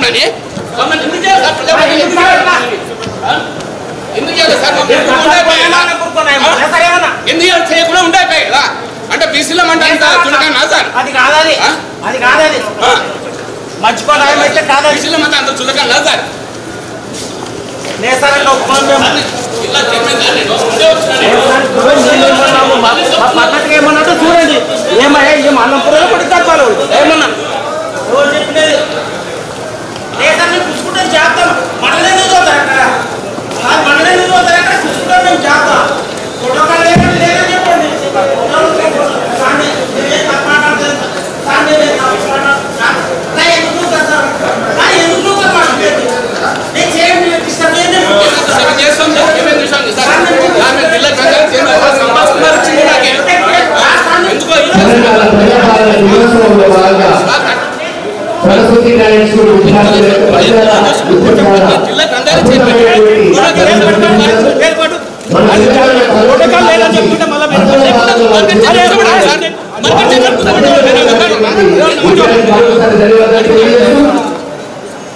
చేస్తున్నానని మమ్మల్ని ఎందుకు చేయాలి సార్? ఎందుకు చేయాలి సార్? ఎందుకు చేయకుండా ఉండే కదా అంటే బీసీలో అంటే చులకనా సార్? అది కాదు, అది కాదు, అది మర్చిపోతే కాదు. బీసీలో అంటే అంత చులకనా సార్? పద్ధతిగా ఏమన్నట్టు చూడండి. ఏమయ్యా ఏం అన్నంపురంలో పడుతారు వాళ్ళు ఏమన్నా ఎవరు చెప్పినది నేతల్ని పుచ్చుకుంటారు చేస్తాం. మనలే చూద్దాం అక్కడ మనలే చూద్దాం అక్కడ పుచ్చుకుంటాం మేము చేస్తాం. ఫోటోకాలు లేదని లేదని చెప్పండి. Saraswati talent school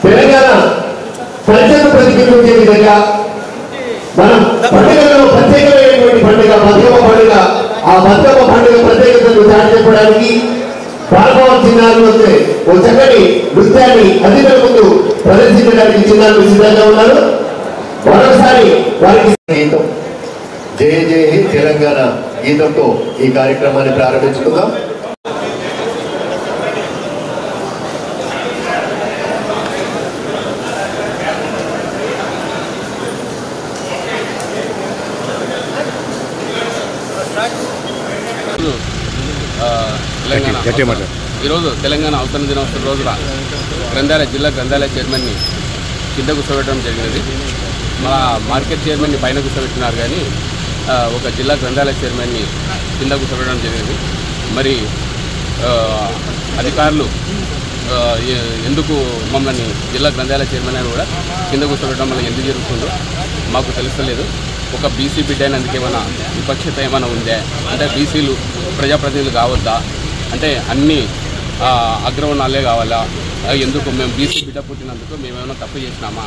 Telangana culture ప్రతిబింబించే విధంగా మనం పండుగలో ప్రత్యేకమైనటువంటి పండుగ బతుకమ్మ పండుగ. ఆ బతుకమ్మ పండుగ ప్రత్యేకతను చాటి చెప్పడానికి పాల్గొన్న చిన్నారులు వస్తే ఒక చక్కటి నృత్యాన్ని అతిథుల ముందు ప్రదర్శించడానికి చిన్నారులు సిద్ధంగా ఉన్నారు. మరొకసారి వారికి గీతం జయ జయ హే తెలంగాణ గీతంతో ఈ కార్యక్రమాన్ని ప్రారంభించుకుందాం. ఈరోజు తెలంగాణ అవతరణ దినోత్సవం రోజున జిల్లా గ్రంథాలయ చైర్మన్ని కింద కూర్చోబెట్టడం జరిగినది. మన మార్కెట్ చైర్మన్ని పైన కూర్చోబెట్టినారు కానీ ఒక జిల్లా గ్రంథాలయ చైర్మన్ని కింద కూర్చోబెట్టడం జరిగింది. మరి అధికారులు ఎందుకు మమ్మల్ని జిల్లా గ్రంథాలయ చైర్మన్ అని కూడా కింద కూర్చోబెట్టడం వల్ల ఎందుకు జరుగుతుందో మాకు తెలుస్తలేదు. ఒక బీసీ బిడ్డ అయినందుకు ఏమైనా విపక్షత ఏమైనా ఉందే అంటే బీసీలు ప్రజాప్రతినిధులు కావద్దా అంటే అన్నీ అగ్రవర్ణాలే కావాలా? ఎందుకు మేము బీసీ బిడ్డ పుట్టినందుకు మేమేమైనా తప్పు చేసినామా?